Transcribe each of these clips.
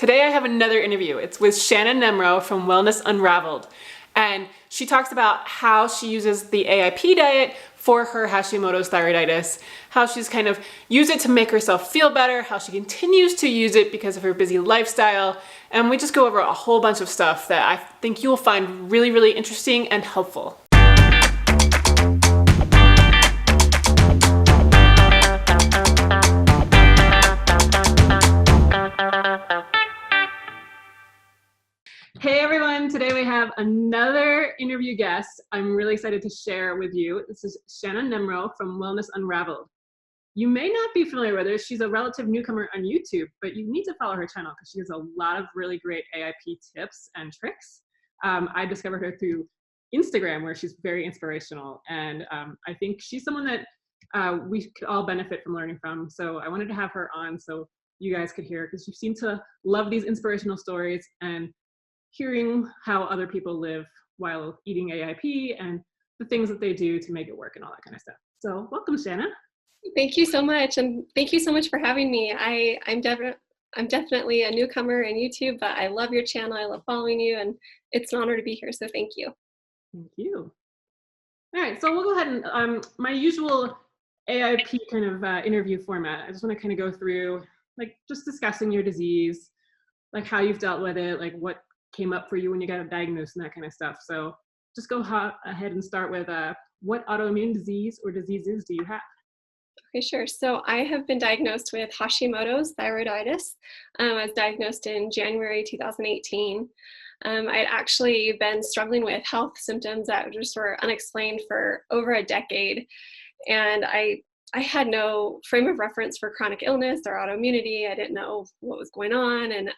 Today I have another interview. It's with Shanna Nemrow from Wellness Unraveled. And she talks about how she uses the AIP diet for her Hashimoto's thyroiditis, how she's kind of used it to make herself feel better, how she continues to use it because of her busy lifestyle. And we just go over a whole bunch of stuff that I think you'll find really, really interesting and helpful. Hey everyone, today we have another interview guest I'm really excited to share with you. This is Shanna Nemrow from Wellness Unraveled. You may not be familiar with her. She's a relative newcomer on YouTube, but you need to follow her channel because she has a lot of really great AIP tips and tricks. I discovered her through Instagram, where she's very inspirational, and I think she's someone that we could all benefit from learning from. So I wanted to have her on so you guys could hear, because you seem to love these inspirational stories and hearing how other people live while eating AIP and the things that they do to make it work and all that kind of stuff. So welcome, Shanna. Thank you so much. And thank you so much for having me. I'm definitely a newcomer in YouTube, but I love your channel. I love following you, and it's an honor to be here. So thank you. Thank you. All right, so we'll go ahead and my usual AIP kind of interview format. I just want to kind of go through like just discussing your disease, like how you've dealt with it, like what came up for you when you got diagnosed and that kind of stuff. So just go ahead and start with what autoimmune disease or diseases do you have? Okay, sure. So I have been diagnosed with Hashimoto's thyroiditis. I was diagnosed in January 2018. I'd actually been struggling with health symptoms that just were unexplained for over a decade. And I had no frame of reference for chronic illness or autoimmunity. I didn't know what was going on. And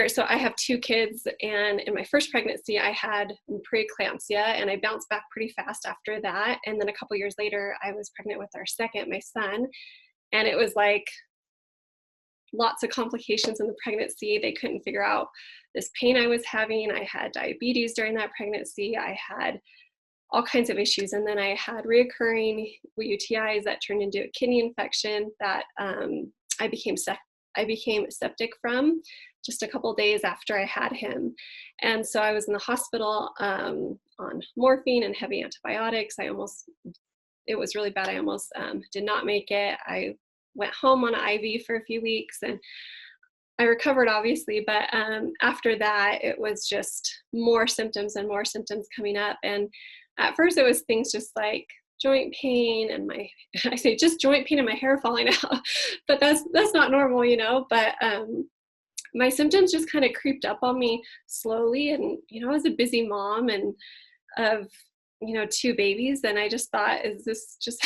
so I have two kids, and in my first pregnancy, I had preeclampsia, and I bounced back pretty fast after that. And then a couple years later, I was pregnant with our second, my son, and it was like lots of complications in the pregnancy. They couldn't figure out this pain I was having. I had diabetes during that pregnancy. I had all kinds of issues. And then I had reoccurring UTIs that turned into a kidney infection that I became septic from just a couple days after I had him. And so I was in the hospital on morphine and heavy antibiotics. It was really bad. I almost did not make it. I went home on an IV for a few weeks, and I recovered, obviously, but after that, it was just more symptoms and more symptoms coming up. And at first it was things just like joint pain and just joint pain and my hair falling out, but that's not normal, but my symptoms just kind of creeped up on me slowly. And, I was a busy mom and of, two babies. And I just thought, is this just,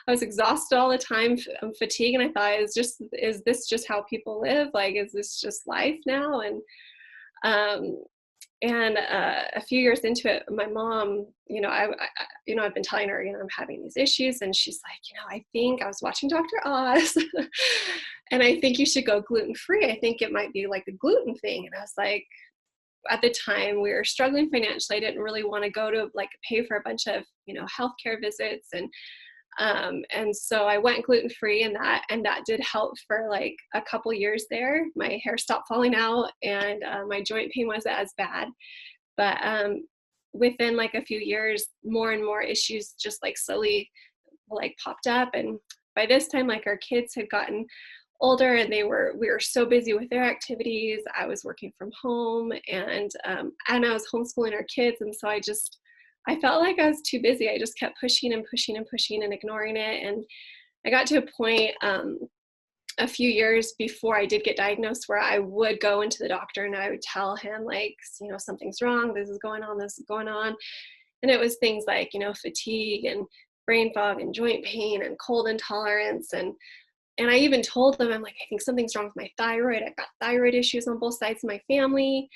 I was exhausted all the time, fatigued. And I thought, is this just how people live? Like, is this just life now? And a few years into it, my mom, I've been telling her, I'm having these issues, and she's like, I was watching Dr. Oz, and I think you should go gluten-free. I think it might be like a gluten thing. And I was like, at the time we were struggling financially. I didn't really want to go to pay for a bunch of, healthcare visits. And so I went gluten-free, and that did help for like a couple years there. My hair stopped falling out, and my joint pain wasn't as bad. But within like a few years, more and more issues just slowly popped up. And by this time, our kids had gotten older, and we were so busy with their activities. I was working from home, and I was homeschooling our kids. And so I felt like I was too busy. I just kept pushing and pushing and pushing and ignoring it. And I got to a point a few years before I did get diagnosed where I would go into the doctor and I would tell him something's wrong, this is going on. And it was things like, fatigue and brain fog and joint pain and cold intolerance. And I even told them, I'm like, I think something's wrong with my thyroid. I've got thyroid issues on both sides of my family.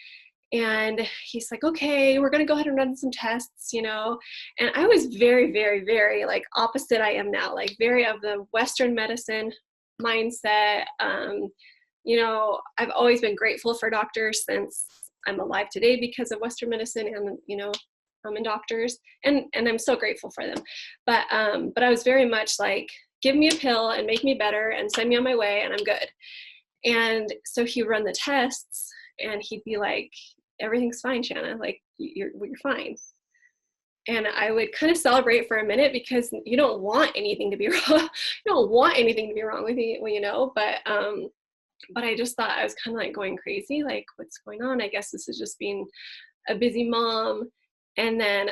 And he's like, okay, we're going to go ahead and run some tests, and I was very, very, very opposite I am now, very of the Western medicine mindset. I've always been grateful for doctors since I'm alive today because of Western medicine and doctors, and I'm so grateful for them. But I was very much like, give me a pill and make me better and send me on my way and I'm good. And so he'd run the tests and he'd be like, everything's fine, Shanna, like you're fine. And I would kind of celebrate for a minute because you don't want anything to be wrong. You don't want anything to be wrong with you, you know, but I just thought I was kind of like going crazy, like what's going on? I guess this is just being a busy mom. And then,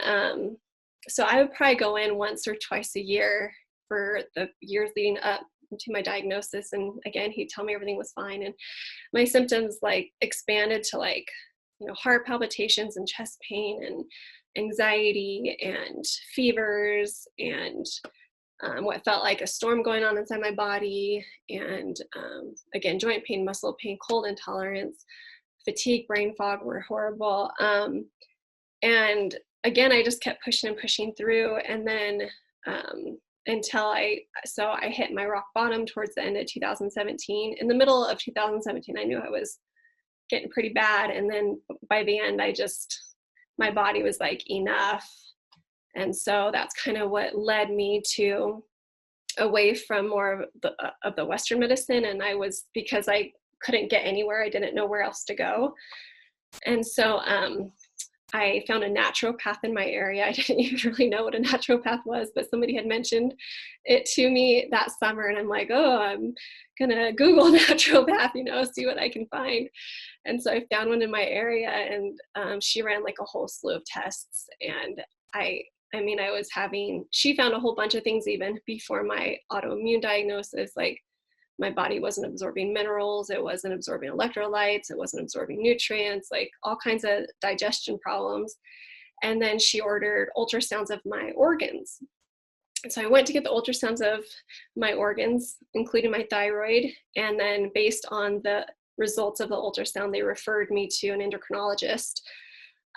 so I would probably go in once or twice a year for the years leading up to my diagnosis. And again, he'd tell me everything was fine. And my symptoms like expanded to like, you know, heart palpitations and chest pain and anxiety and fevers and what felt like a storm going on inside my body. And again, joint pain, muscle pain, cold intolerance, fatigue, brain fog were horrible. And again, I just kept pushing and pushing through. And then until I hit my rock bottom towards the end of 2017. In the middle of 2017, I knew I was getting pretty bad. And then by the end, my body was like, enough. And so that's kind of what led me to away from more of the Western medicine. And because I couldn't get anywhere, I didn't know where else to go. And so I found a naturopath in my area. I didn't even really know what a naturopath was, but somebody had mentioned it to me that summer. And I'm like, oh, I'm going to Google naturopath, you know, see what I can find. And so I found one in my area, and she ran like a whole slew of tests. And she found a whole bunch of things even before my autoimmune diagnosis, like my body wasn't absorbing minerals, it wasn't absorbing electrolytes, it wasn't absorbing nutrients, like all kinds of digestion problems. And then she ordered ultrasounds of my organs. And so I went to get the ultrasounds of my organs, including my thyroid. And then based on the results of the ultrasound, they referred me to an endocrinologist.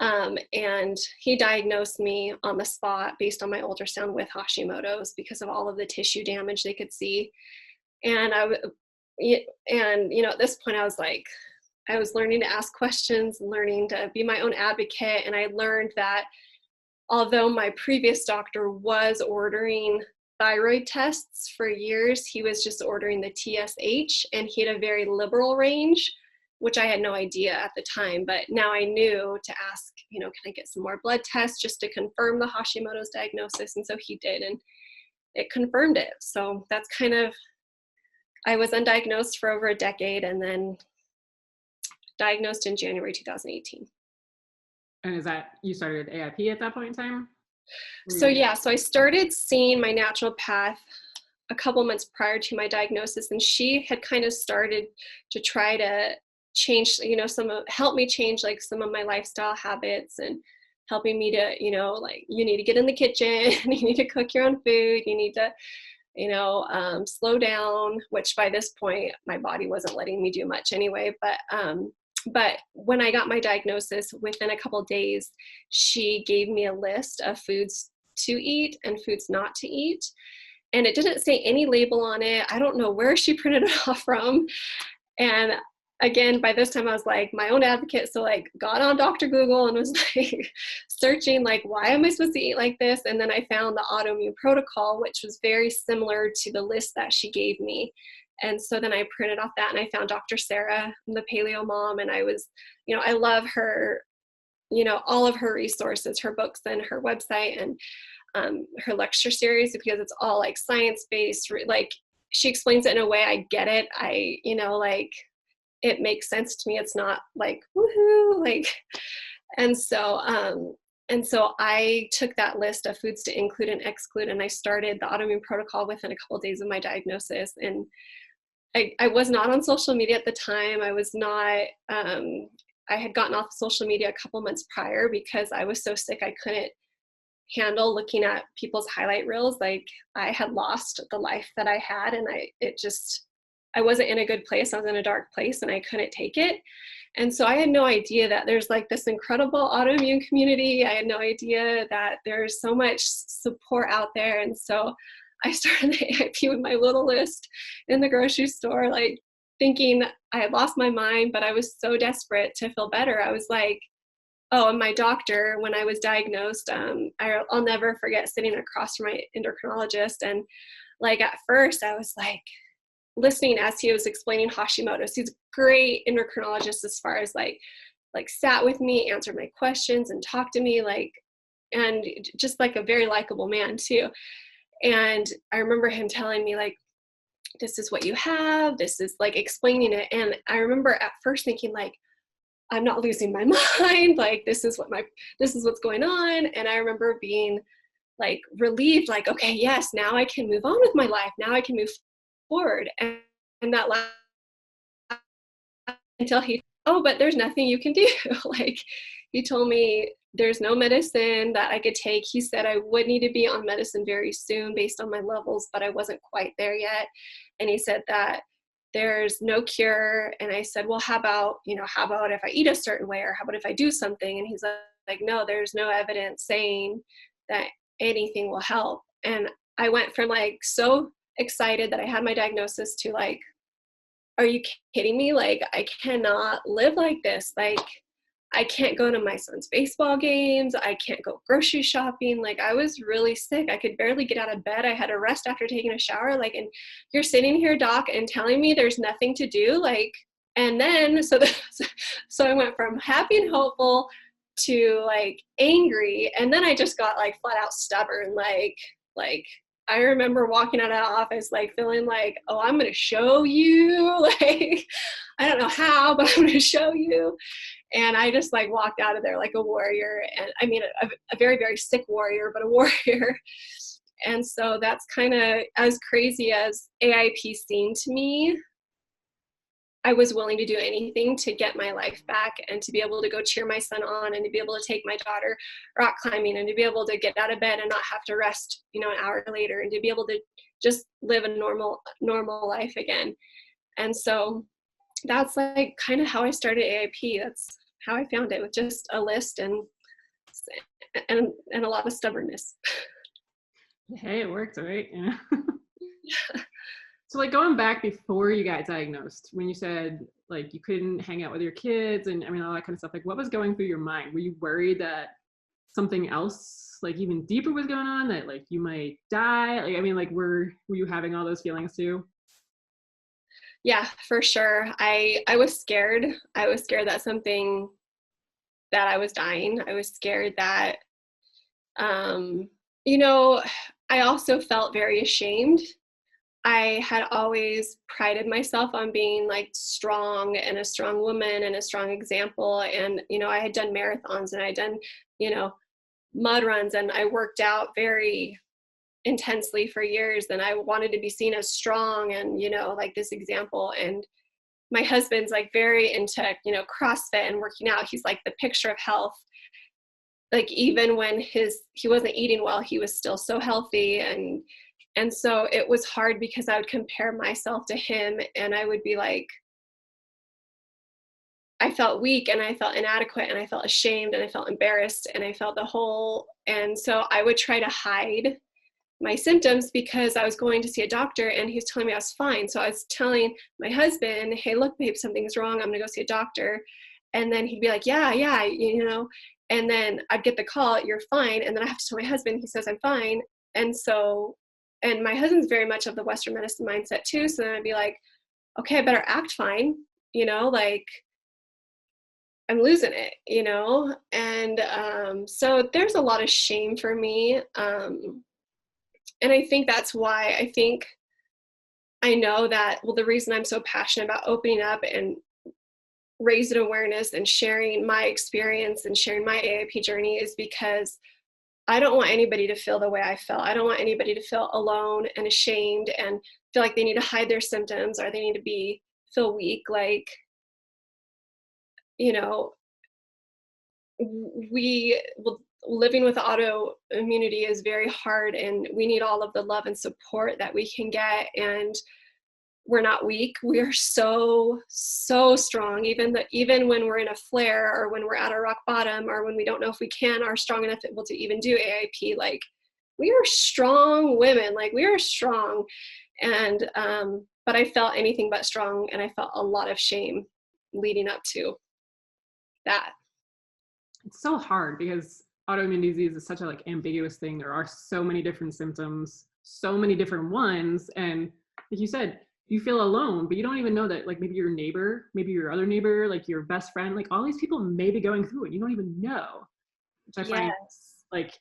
And he diagnosed me on the spot based on my ultrasound with Hashimoto's because of all of the tissue damage they could see. And you know, at this point I was learning to ask questions, learning to be my own advocate. And I learned that although my previous doctor was ordering thyroid tests for years, he was just ordering the TSH, and he had a very liberal range, which I had no idea at the time. But now I knew to ask, you know, can I get some more blood tests just to confirm the Hashimoto's diagnosis? And so he did, and it confirmed it. So that's kind of, I was undiagnosed for over a decade and then diagnosed in January 2018. And is that, you started AIP at that point in time? So yeah, so I started seeing my naturopath a couple months prior to my diagnosis, and she had kind of started to try to change, you know, help me change like some of my lifestyle habits and helping me to, you know, like you need to get in the kitchen, you need to cook your own food, you need to, you know, slow down, which by this point my body wasn't letting me do much anyway. But when I got my diagnosis, within a couple of days, she gave me a list of foods to eat and foods not to eat. And it didn't say any label on it. I don't know where she printed it off from. And again, by this time I was like my own advocate. So like got on Dr. Google and was like searching like, why am I supposed to eat like this? And then I found the autoimmune protocol, which was very similar to the list that she gave me. And so then I printed off that, and I found Dr. Sarah, the paleo mom. And I was, you know, I love her, you know, all of her resources, her books and her website and her lecture series, because it's all like science-based, like she explains it in a way I get it. You know, like it makes sense to me. It's not like, woohoo, like, and so I took that list of foods to include and exclude, and I started the autoimmune protocol within a couple of days of my diagnosis. And I was not on social media at the time. I was not, I had gotten off social media a couple months prior because I was so sick I couldn't handle looking at people's highlight reels. Like I had lost the life that I had, and I wasn't in a good place. I was in a dark place and I couldn't take it. And so I had no idea that there's like this incredible autoimmune community. I had no idea that there's so much support out there. And so I started the AIP with my little list in the grocery store, like thinking I had lost my mind, but I was so desperate to feel better. I was like, oh, and my doctor, when I was diagnosed, I'll never forget sitting across from my endocrinologist. And like, at first I was like, listening as he was explaining Hashimoto's. He's a great endocrinologist as far as like sat with me, answered my questions, and talked to me, like, and just like a very likable man too. And I remember him telling me, like, this is what you have, this is, like, explaining it. And I remember at first thinking, like, I'm not losing my mind, like, this is what's going on. And I remember being like relieved, like, okay, yes, now I can move on with my life, now I can move forward. And that last until he, oh, but there's nothing you can do. Like, he told me there's no medicine that I could take. He said I would need to be on medicine very soon based on my levels, but I wasn't quite there yet. And he said that there's no cure. And I said, well, how about if I eat a certain way, or how about if I do something? And he's like, no, there's no evidence saying that anything will help. And I went from like so excited that I had my diagnosis to like, are you kidding me? Like, I cannot live like this. Like, I can't go to my son's baseball games. I can't go grocery shopping. Like, I was really sick. I could barely get out of bed. I had to rest after taking a shower. Like, and you're sitting here, doc, and telling me there's nothing to do. Like, and then, so I went from happy and hopeful to like angry. And then I just got like flat out stubborn. Like, I remember walking out of the office, like feeling like, oh, I'm going to show you. Like, I don't know how, but I'm going to show you. And I just like walked out of there like a warrior. And I mean, a very, very sick warrior, but a warrior. And so that's kind of, as crazy as AIP seemed to me, I was willing to do anything to get my life back and to be able to go cheer my son on, and to be able to take my daughter rock climbing, and to be able to get out of bed and not have to rest, an hour later, and to be able to just live a normal life again. And so that's like kind of how I started AIP. That's how I found it, with just a list and a lot of stubbornness. Hey, it worked, right? Yeah. So like going back before you got diagnosed, when you said like you couldn't hang out with your kids and I mean all that kind of stuff, like what was going through your mind? Were you worried that something else like even deeper was going on, that like you might die? Like I mean, like were you having all those feelings too? Yeah, for sure. I was scared. I was scared that I was dying. I was scared that I also felt very ashamed. I had always prided myself on being like strong and a strong woman and a strong example. And, I had done marathons and I'd done, mud runs, and I worked out very intensely for years. And I wanted to be seen as strong and, like this example. And my husband's like very into, CrossFit and working out. He's like the picture of health. Like even when he wasn't eating well, he was still so healthy. And so it was hard because I would compare myself to him, and I would be like, I felt weak and I felt inadequate and I felt ashamed and I felt embarrassed and I felt and so I would try to hide my symptoms because I was going to see a doctor and he was telling me I was fine. So I was telling my husband, hey, look, babe, something's wrong. I'm going to go see a doctor. And then he'd be like, yeah, and then I'd get the call, you're fine. And then I have to tell my husband, he says, I'm fine. And my husband's very much of the Western medicine mindset too. So then I'd be like, okay, I better act fine, like I'm losing it, And so there's a lot of shame for me. And I think that's why I know that, well, the reason I'm so passionate about opening up and raising awareness and sharing my experience and sharing my AIP journey is because I don't want anybody to feel the way I felt. I don't want anybody to feel alone and ashamed and feel like they need to hide their symptoms or they need to feel weak. Like, living with autoimmunity is very hard, and we need all of the love and support that we can get. And we're not weak. We are so, so strong. Even when we're in a flare or when we're at a rock bottom or when we don't know if we are strong enough able to even do AIP, like we are strong women, like we are strong. And, but I felt anything but strong, and I felt a lot of shame leading up to that. It's so hard because autoimmune disease is such a like ambiguous thing. There are so many different symptoms, so many different ones. And like you said, you feel alone, but you don't even know that, like, maybe your neighbor, maybe your other neighbor, like your best friend, like all these people may be going through it. You don't even know, which I find like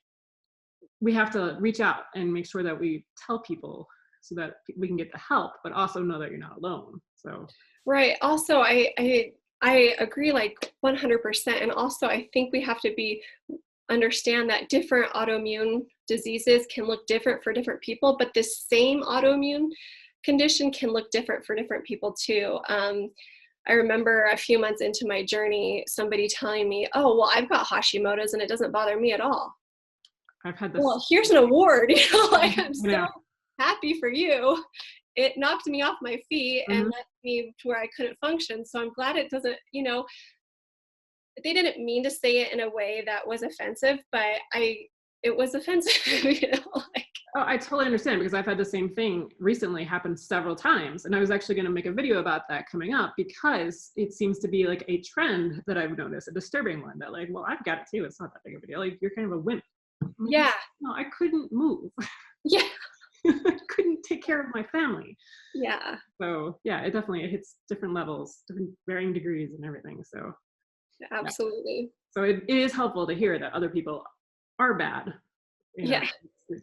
we have to reach out and make sure that we tell people so that we can get the help, but also know that you're not alone. So right. Also, I agree like 100%. And also I think we have to understand that different autoimmune diseases can look different for different people, but the same autoimmune condition can look different for different people too. I remember a few months into my journey, somebody telling me, oh, well, I've got Hashimoto's and it doesn't bother me at all. I've had this. Well, here's an award. Like, I'm so happy for you. It knocked me off my feet and left me to where I couldn't function. So I'm glad it doesn't, they didn't mean to say it in a way that was offensive, but it was offensive, like. Oh, I totally understand, because I've had the same thing recently happen several times. And I was actually going to make a video about that coming up, because it seems to be like a trend that I've noticed, a disturbing one, that like, well, I've got it too. It's not that big of a deal. Like, you're kind of a wimp. Yeah. No, I couldn't move. Yeah. I couldn't take care of my family. Yeah. So yeah, it hits different levels, different varying degrees and everything. So absolutely. So it is helpful to hear that other people are bad. Yeah.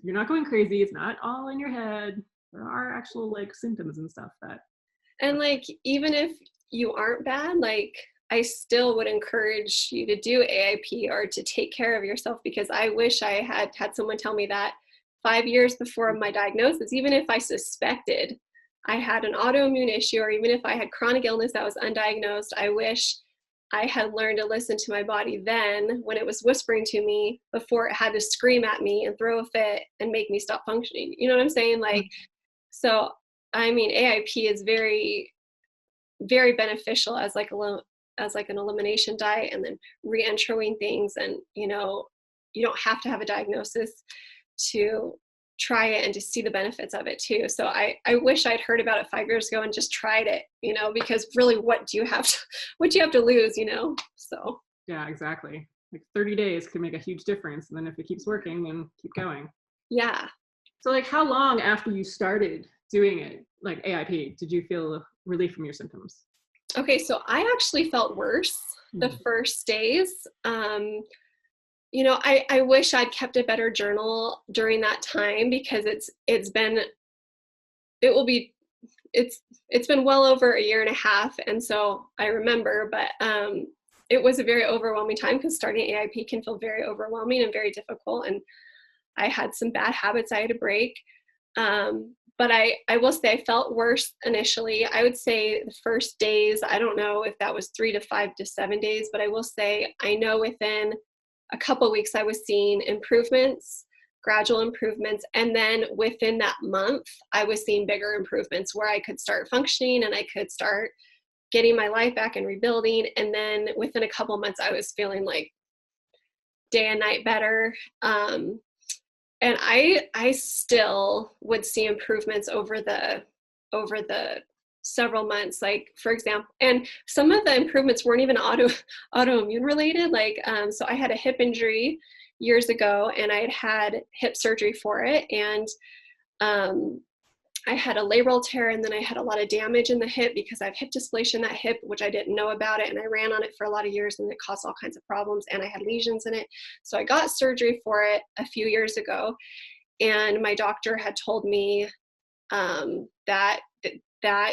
You're not going crazy. It's not all in your head. There are actual like symptoms and stuff that. And like, even if you aren't bad, like I still would encourage you to do AIP or to take care of yourself, because I wish I had someone tell me that 5 years before my diagnosis. Even if I suspected I had an autoimmune issue, or even if I had chronic illness that was undiagnosed, I wish I had learned to listen to my body then, when it was whispering to me, before it had to scream at me and throw a fit and make me stop functioning. You know what I'm saying? Like, so, I mean, AIP is very, very beneficial as like an elimination diet, and then re-entroing things. And, you don't have to have a diagnosis to try it and to see the benefits of it too. So I wish I'd heard about it 5 years ago and just tried it, because really what do you have to lose, so. Yeah, exactly. Like 30 days can make a huge difference. And then if it keeps working, then keep going. Yeah. So like, how long after you started doing it, like AIP, did you feel relief from your symptoms? Okay. So I actually felt worse the first days. I wish I'd kept a better journal during that time, because it's been well over a year and a half. And so I remember, but it was a very overwhelming time, because starting AIP can feel very overwhelming and very difficult. And I had some bad habits I had to break. But I will say I felt worse initially. I would say the first days, I don't know if that was 3 to 5 to 7 days, but I will say I know within a couple of weeks I was seeing improvements, gradual improvements. And then within that month, I was seeing bigger improvements where I could start functioning and I could start getting my life back and rebuilding. And then within a couple of months, I was feeling like day and night better. And I still would see improvements over the several months, like for example, and some of the improvements weren't even autoimmune related. Like, so I had a hip injury years ago, and I had hip surgery for it. And I had a labral tear, and then I had a lot of damage in the hip because I have hip dysplasia in that hip, which I didn't know about it. And I ran on it for a lot of years, and it caused all kinds of problems, and I had lesions in it. So I got surgery for it a few years ago. And my doctor had told me that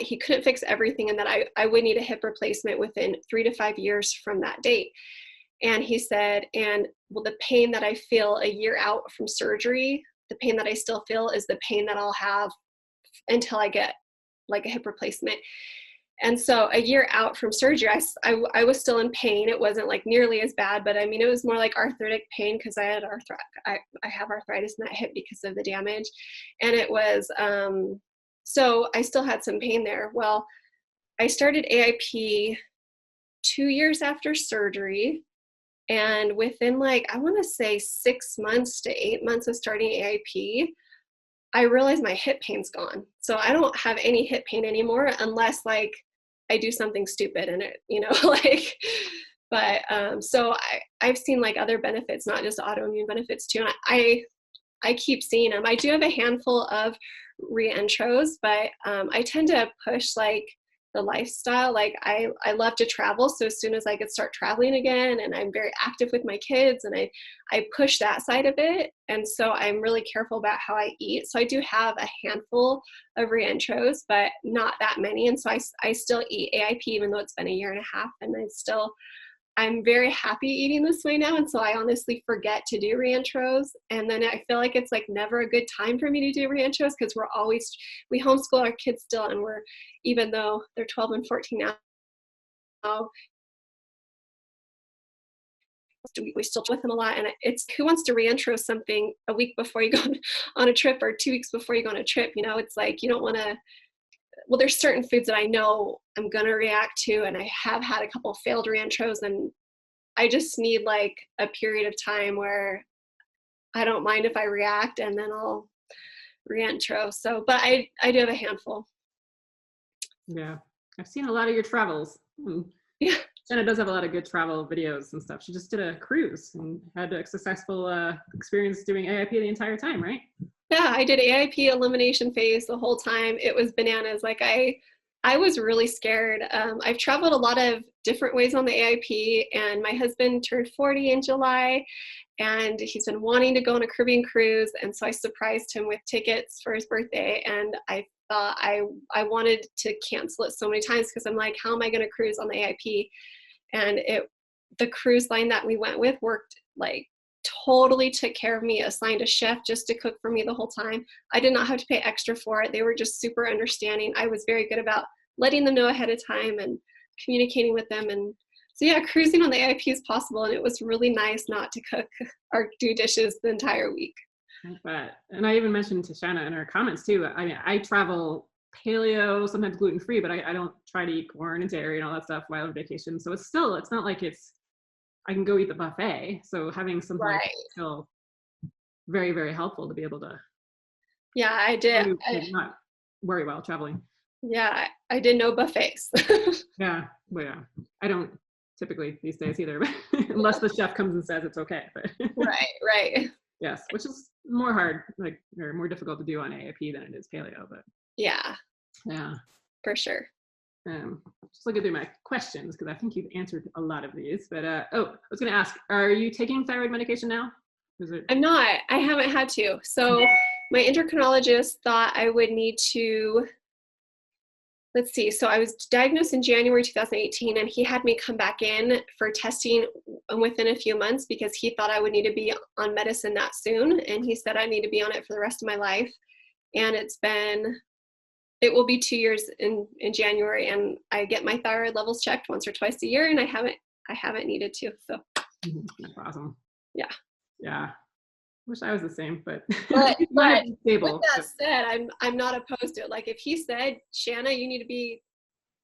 he couldn't fix everything, and that I would need a hip replacement within 3 to 5 years from that date. And he said, well, the pain that I feel a year out from surgery, the pain that I still feel is the pain that I'll have until I get like a hip replacement. And so a year out from surgery, I was still in pain. It wasn't like nearly as bad, but I mean, it was more like arthritic pain, because I had I have arthritis in that hip because of the damage. And it was, so I still had some pain there. Well, I started AIP 2 years after surgery. And within like, I want to say 6 months to 8 months of starting AIP, I realized my hip pain's gone. So I don't have any hip pain anymore, unless like I do something stupid and it, like, but so I've seen like other benefits, not just autoimmune benefits too. And I keep seeing them. I do have a handful of re-intros, but I tend to push like the lifestyle. Like I love to travel. So as soon as I could start traveling again, and I'm very active with my kids, and I push that side of it. And so I'm really careful about how I eat. So I do have a handful of re-intros, but not that many. And so I still eat AIP, even though it's been a year and a half, and I'm very happy eating this way now. And so I honestly forget to do re-intros. And then I feel like it's like never a good time for me to do re-intros, because we homeschool our kids still. And even though they're 12 and 14 now, we still with them a lot. And it's, who wants to re-intro something a week before you go on a trip, or 2 weeks before you go on a trip? It's like, you don't want to, well, there's certain foods that I know I'm going to react to, and I have had a couple failed re-intros, and I just need like a period of time where I don't mind if I react, and then I'll re-intro. So, but I do have a handful. Yeah. I've seen a lot of your travels. Yeah. Shanna does have a lot of good travel videos and stuff. She just did a cruise and had a successful experience doing AIP the entire time, right? Yeah, I did AIP elimination phase the whole time. It was bananas. Like I was really scared. I've traveled a lot of different ways on the AIP, and my husband turned 40 in July, and he's been wanting to go on a Caribbean cruise. And so I surprised him with tickets for his birthday. And I thought I wanted to cancel it so many times, because I'm like, how am I going to cruise on the AIP? And the cruise line that we went with worked, like totally took care of me, assigned a chef just to cook for me the whole time. I did not have to pay extra for it. They were just super understanding. I was very good about letting them know ahead of time and communicating with them. And so yeah, cruising on the AIP is possible. And it was really nice not to cook or do dishes the entire week. But, and I even mentioned to Shanna in her comments too, I mean, I travel paleo, sometimes gluten-free, but I don't try to eat corn and dairy and all that stuff while on vacation. So it's not like I can go eat the buffet. So having something like that is still very, very helpful to be able to. Yeah, I did. Not worry while traveling. Yeah, I did no buffets. Yeah, well, yeah. I don't typically these days either, unless the chef comes and says it's okay. But Right. Yes, which is more hard, or more difficult to do on AIP than it is paleo. But yeah, for sure. Just looking through my questions, because I think you've answered a lot of these. But I was going to ask, are you taking thyroid medication now? I'm not. I haven't had to. So my endocrinologist thought I would need to. Let's see. So I was diagnosed in January 2018, and he had me come back in for testing within a few months, because he thought I would need to be on medicine that soon. And he said I need to be on it for the rest of my life. And it will be 2 years in January, and I get my thyroid levels checked once or twice a year, and I haven't needed to. So that's awesome. Yeah. Wish I was the same, but stable. With that said, I'm not opposed to it. Like if he said, Shanna, you need to be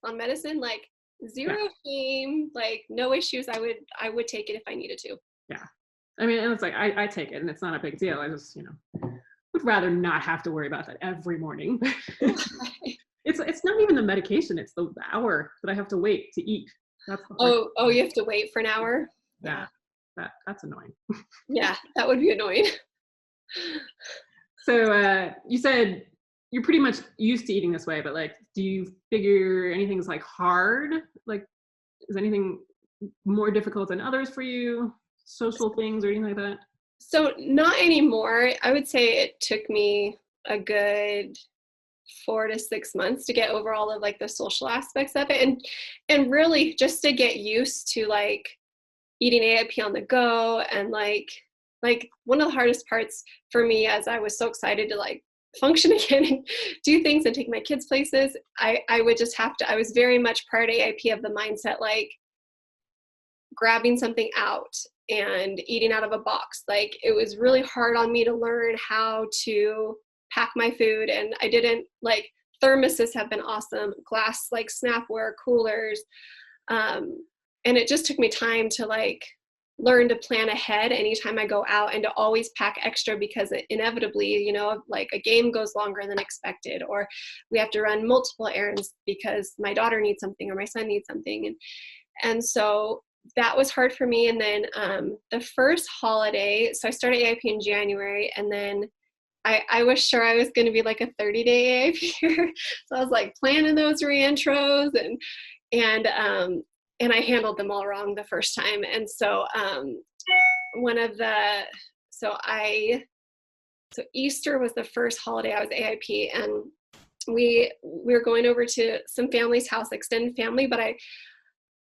on medicine, like zero shame, like no issues. I would take it if I needed to. Yeah. I mean, and it's like, I take it and it's not a big deal. I just, would rather not have to worry about that every morning. It's not even the medication. It's the hour that I have to wait to eat. That's you have to wait for an hour? Yeah. That's annoying. Yeah, that would be annoying. So you said you're pretty much used to eating this way, but like, do you figure anything's like hard? Like, is anything more difficult than others for you? Social things or anything like that? So not anymore. I would say it took me a good 4 to 6 months to get over all of like the social aspects of it, and really just to get used to like eating AIP on the go. And like one of the hardest parts for me, as I was so excited to like function again and do things and take my kids places, I would just have to, I was very much prior to AIP of the mindset, like grabbing something out and eating out of a box. Like it was really hard on me to learn how to pack my food. And I didn't like, thermoses have been awesome, glass, like Snapware, coolers. And it just took me time to like learn to plan ahead anytime I go out, and to always pack extra, because inevitably, like a game goes longer than expected, or we have to run multiple errands because my daughter needs something or my son needs something. And so that was hard for me. And then the first holiday, so I started AIP in January, and then I was sure I was going to be like a 30-day AIP. So I was like planning those reintros and I handled them all wrong the first time. And so so Easter was the first holiday I was AIP, and we were going over to some family's house, extended family, but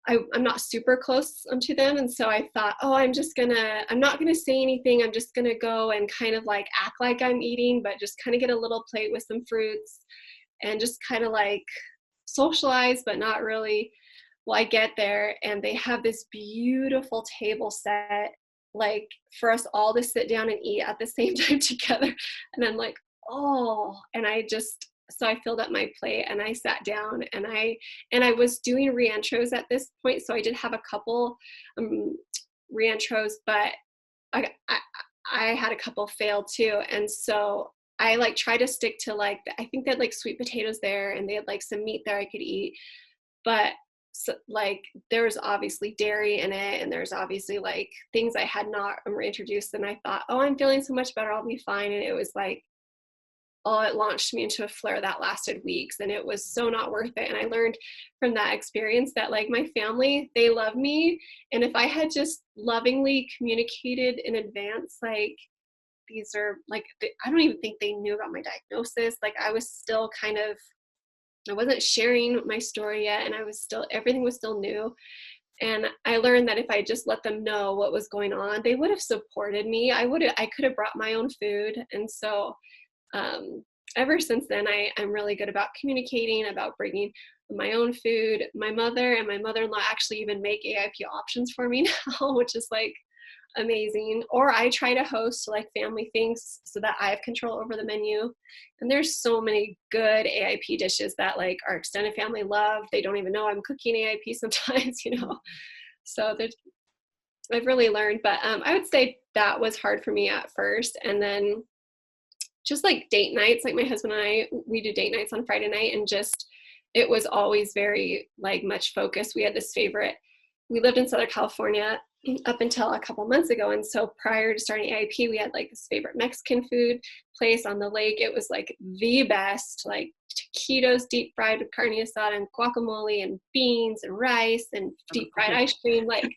I'm not super close to them. And so I thought, oh, I'm not going to say anything. I'm just going to go and kind of like act like I'm eating, but just kind of get a little plate with some fruits and just kind of like socialize, but not really. Well, I get there and they have this beautiful table set, like for us all to sit down and eat at the same time together. And I'm like, oh, and so I filled up my plate and I sat down and I was doing reintros at this point. So I did have a couple reintros, but I had a couple fail too. And so I like try to stick to like, I think they had like sweet potatoes there and they had like some meat there I could eat. But so, like there was obviously dairy in it and there's obviously like things I had not reintroduced. And I thought, oh, I'm feeling so much better, I'll be fine. And it was like, oh, it launched me into a flare that lasted weeks and it was so not worth it. And I learned from that experience that like my family, they love me. And if I had just lovingly communicated in advance, like these are like, I don't even think they knew about my diagnosis. Like I was still I wasn't sharing my story yet. And everything was still new. And I learned that if I just let them know what was going on, they would have supported me. I could have brought my own food. And so ever since then, I'm really good about communicating, about bringing my own food. My mother and my mother-in-law actually even make AIP options for me now, which is like amazing. Or I try to host like family things so that I have control over the menu. And there's so many good AIP dishes that like our extended family love. They don't even know I'm cooking AIP sometimes, So I've really learned, but I would say that was hard for me at first. And then just like date nights, like my husband and we do date nights on Friday night, and just, it was always very like much focus. We had this we lived in Southern California up until a couple months ago. And so prior to starting AIP, we had like this favorite Mexican food place on the lake. It was like the best, like taquitos, deep fried with carne asada and guacamole and beans and rice and deep fried ice cream. Like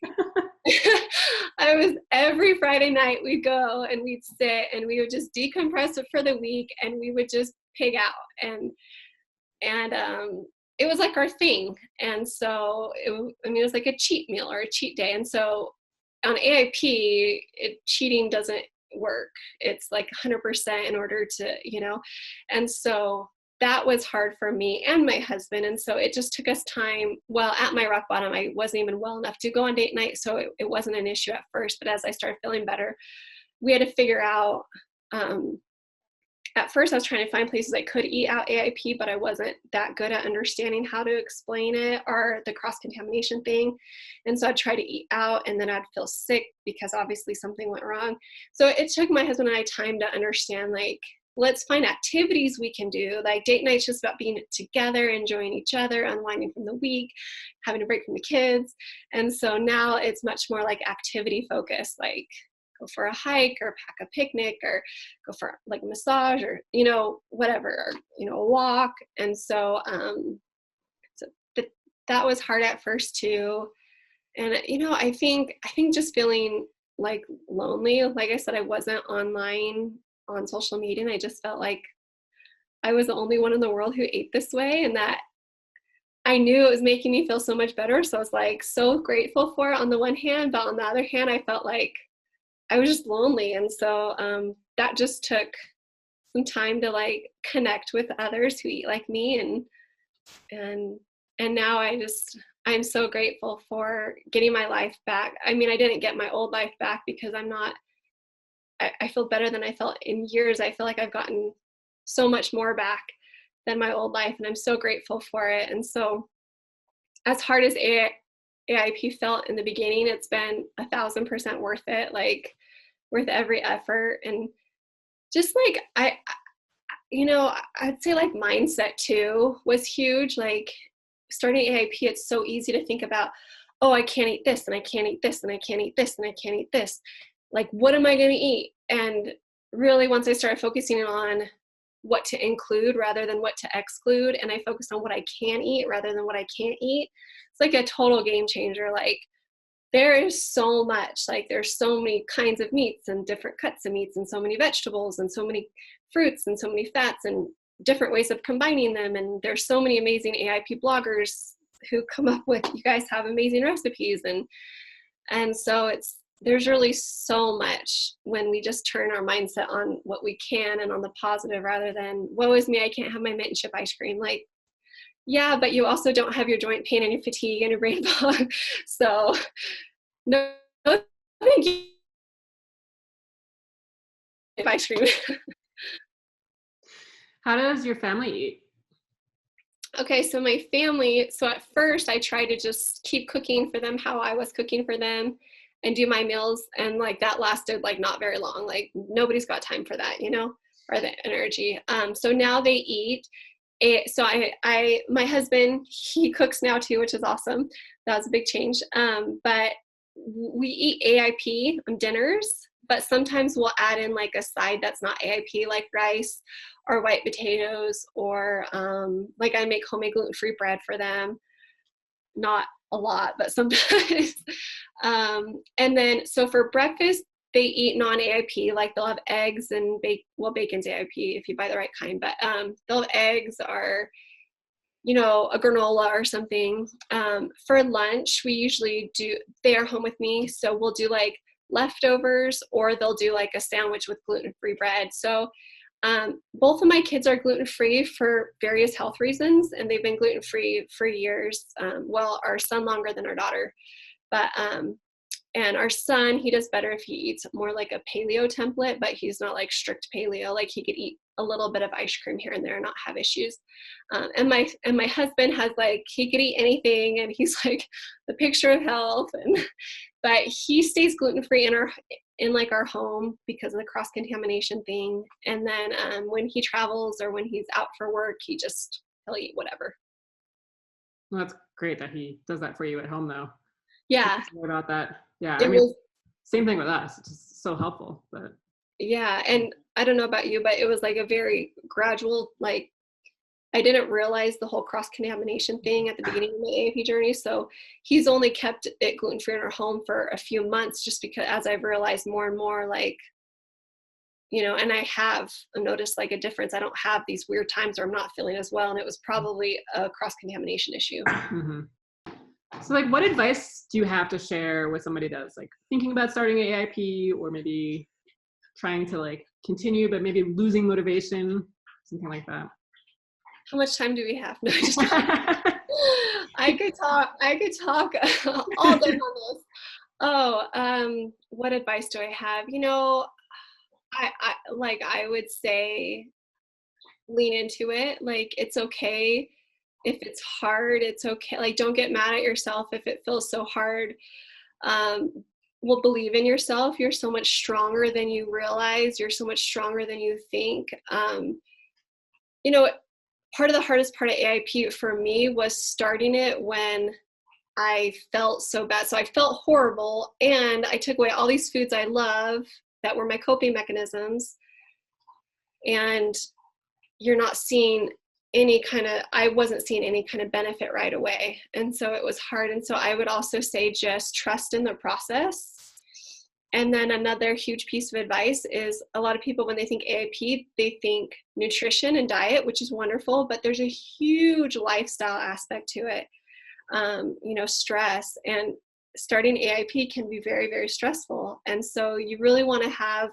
every Friday night we'd go and we'd sit and we would just decompress it for the week and we would just pig out. And it was like our thing. And so it was like a cheat meal or a cheat day. And so on AIP, cheating doesn't work. It's like 100% in order to, and so that was hard for me and my husband. And so it just took us time. Well, at my rock bottom, I wasn't even well enough to go on date night. So it wasn't an issue at first, but as I started feeling better, we had to figure out, at first I was trying to find places I could eat out AIP, but I wasn't that good at understanding how to explain it or the cross-contamination thing. And so I'd try to eat out and then I'd feel sick because obviously something went wrong. So it took my husband and I time to understand, like, let's find activities we can do. Like date night's just about being together, enjoying each other, unwinding from the week, having a break from the kids. And so now it's much more like activity focused, like go for a hike or pack a picnic or go for like a massage or, whatever, or, a walk. And so, that was hard at first too. And, I think just feeling like lonely, like I said, I wasn't online on social media, and I just felt like I was the only one in the world who ate this way, and that I knew it was making me feel so much better. So I was like so grateful for it on the one hand, but on the other hand, I felt like I was just lonely. And so that just took some time to like connect with others who eat like me. And now I'm so grateful for getting my life back. I mean, I didn't get my old life back because I feel better than I felt in years. I feel like I've gotten so much more back than my old life, and I'm so grateful for it. And so as hard as AIP felt in the beginning, it's been 1,000% worth it, like worth every effort. And just like, I'd say like mindset too was huge. Like starting AIP, it's so easy to think about, oh, I can't eat this and I can't eat this and I can't eat this and I can't eat this. Like, what am I going to eat? And really, once I started focusing on what to include rather than what to exclude, and I focused on what I can eat rather than what I can't eat, it's like a total game changer. Like, there is so much, like there's so many kinds of meats and different cuts of meats and so many vegetables and so many fruits and so many fats and different ways of combining them. And there's so many amazing AIP bloggers who come up with, you guys have amazing recipes. And so there's really so much when we just turn our mindset on what we can and on the positive rather than, woe is me, I can't have my mint and chip ice cream. Like, yeah, but you also don't have your joint pain and your fatigue and your brain fog. So no, thank you. Ice cream. How does your family eat? Okay, so my family, so at first I tried to just keep cooking for them how I was cooking for them and do my meals. And like that lasted like not very long. Like nobody's got time for that, or the energy. So now they eat. So my husband, he cooks now too, which is awesome. That was a big change. But we eat AIP dinners, but sometimes we'll add in like a side that's not AIP, like rice or white potatoes, or like I make homemade gluten-free bread for them. Not a lot, but sometimes. And then, so for breakfast, they eat non-AIP, like they'll have eggs and bacon's AIP if you buy the right kind, but they'll have eggs or, a granola or something. For lunch, we usually they are home with me, so we'll do like leftovers, or they'll do like a sandwich with gluten-free bread. So both of my kids are gluten-free for various health reasons, and they've been gluten-free for years. Well, our son longer than our daughter, but and our son, he does better if he eats more like a paleo template, but he's not like strict paleo. Like he could eat a little bit of ice cream here and there and not have issues. And my husband has like, he could eat anything, and he's like the picture of health. But he stays gluten-free in like our home because of the cross-contamination thing. And then when he travels or when he's out for work, he'll eat whatever. Well, that's great that he does that for you at home though. Yeah. About that. Yeah. Same thing with us. It's just so helpful. But yeah. And I don't know about you, but it was like a very gradual, like I didn't realize the whole cross-contamination thing at the beginning of my AIP journey. So he's only kept it gluten-free in our home for a few months, just because as I've realized more and more, like, and I have noticed like a difference. I don't have these weird times where I'm not feeling as well. And it was probably a cross-contamination issue. Mm-hmm. So like, what advice do you have to share with somebody that's like thinking about starting AIP, or maybe trying to like continue, but maybe losing motivation, something like that? How much time do we have? No, just I could talk all day on this. Oh, what advice do I have? I would say lean into it. Like, it's okay if it's hard. It's okay. Like, don't get mad at yourself if it feels so hard. Well, believe in yourself. You're so much stronger than you realize. You're so much stronger than you think. Part of the hardest part of AIP for me was starting it when I felt so bad. So I felt horrible, and I took away all these foods I love that were my coping mechanisms, and you're not seeing I wasn't seeing any kind of benefit right away. And so it was hard. And so I would also say just trust in the process. And then another huge piece of advice is, a lot of people, when they think AIP, they think nutrition and diet, which is wonderful, but there's a huge lifestyle aspect to it. Stress, and starting AIP can be very, very stressful. And so you really want to have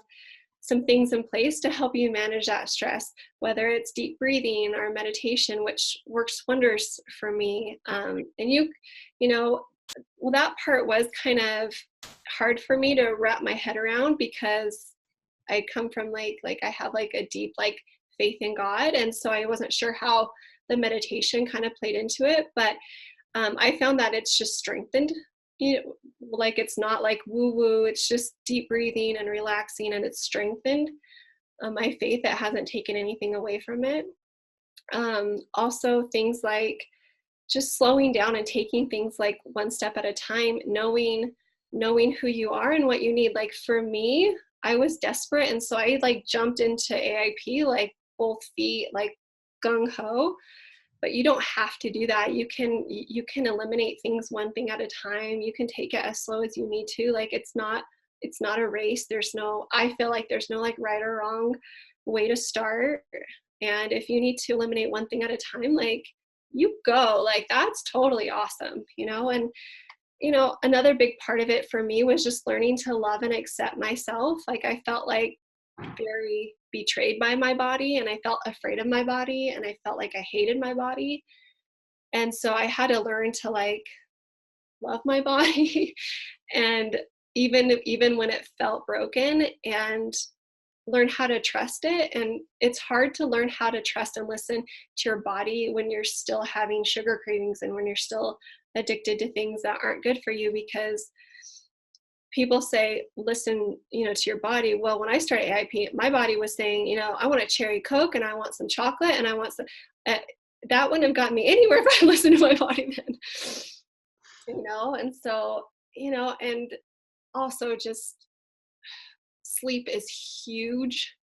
some things in place to help you manage that stress, whether it's deep breathing or meditation, which works wonders for me. Well, that part was kind of hard for me to wrap my head around, because I come from like I have like a deep like faith in God, and so I wasn't sure how the meditation kind of played into it. But I found that it's just strengthened. Like, it's not like woo woo. It's just deep breathing and relaxing, and it's strengthened my faith. It hasn't taken anything away from it. Also, things like just slowing down and taking things like one step at a time, knowing who you are and what you need. Like for me, I was desperate. And so I like jumped into AIP, like both feet, like gung ho. But you don't have to do that. You can eliminate things one thing at a time. You can take it as slow as you need to. Like it's not a race. I feel like there's no like right or wrong way to start. And if you need to eliminate one thing at a time, like you go, like that's totally awesome, you know? And, you know, another big part of it for me was just learning to love and accept myself. Like I felt like very betrayed by my body, and I felt afraid of my body, and I felt like I hated my body. And so I had to learn to like love my body and even when it felt broken, and learn how to trust it. And it's hard to learn how to trust and listen to your body when you're still having sugar cravings and when you're still addicted to things that aren't good for you, because people say, listen, you know, to your body. Well, when I started AIP, my body was saying, you know, I want a cherry Coke and I want some chocolate and I want some, that wouldn't have gotten me anywhere if I listened to my body then, you know? And so, you know, and also just sleep is huge.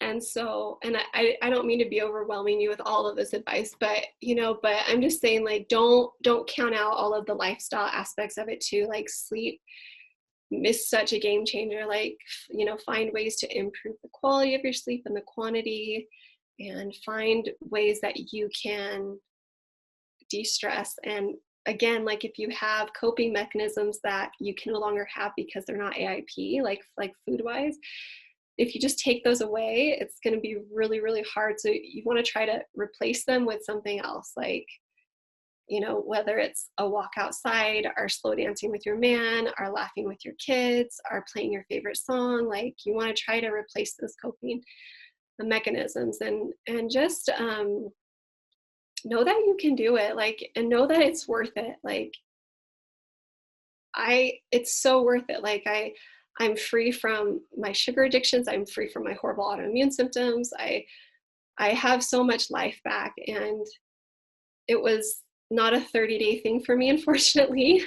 And so, and I don't mean to be overwhelming you with all of this advice, but, you know, but I'm just saying, like, don't count out all of the lifestyle aspects of it too. Like sleep is such a game changer. Like, you know, find ways to improve the quality of your sleep and the quantity, and find ways that you can de-stress. And again, like if you have coping mechanisms that you can no longer have because they're not AIP, like food wise, if you just take those away, it's going to be really, really hard. So you want to try to replace them with something else, like, you know, whether it's a walk outside, or slow dancing with your man, or laughing with your kids, or playing your favorite song. Like you want to try to replace those coping mechanisms, and just know that you can do it, like, and know that it's worth it. Like it's so worth it. Like I'm free from my sugar addictions. I'm free from my horrible autoimmune symptoms. I have so much life back, and it was not a 30-day thing for me, unfortunately.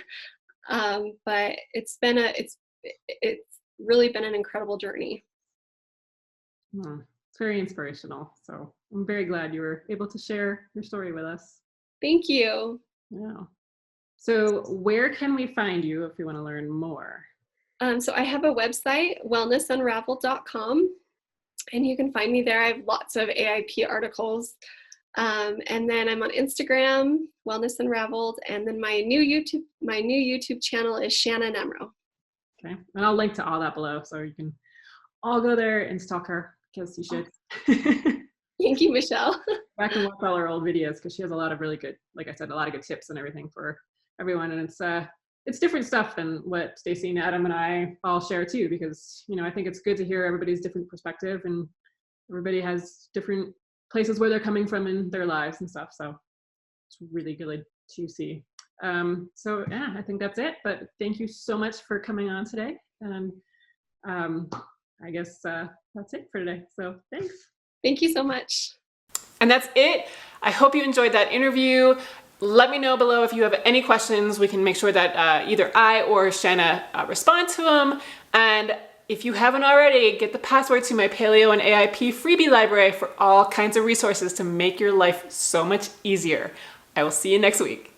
But it's really been an incredible journey. It's very inspirational. So I'm very glad you were able to share your story with us. Thank you. Yeah. So where can we find you if you want to learn more? So I have a website, wellnessunraveled.com, and you can find me there. I have lots of AIP articles. And then I'm on Instagram, Wellness Unraveled, and then my new YouTube channel is Shanna Nemrow. Okay, and I'll link to all that below, so you can all go there and stalk her, because you should. Thank you, Michele. Back and watch all her old videos, because she has a lot of really good, like I said, a lot of good tips and everything for everyone, and it's different stuff than what Stacey and Adam and I all share too, because, you know, I think it's good to hear everybody's different perspective, and everybody has different places where they're coming from in their lives and stuff. So it's really good to see. So yeah, I think that's it. But thank you so much for coming on today. And I guess that's it for today. So thanks. Thank you so much. And that's it. I hope you enjoyed that interview. Let me know below if you have any questions. We can make sure that either I or Shanna respond to them. And if you haven't already, get the password to my Paleo and AIP freebie library for all kinds of resources to make your life so much easier. I will see you next week.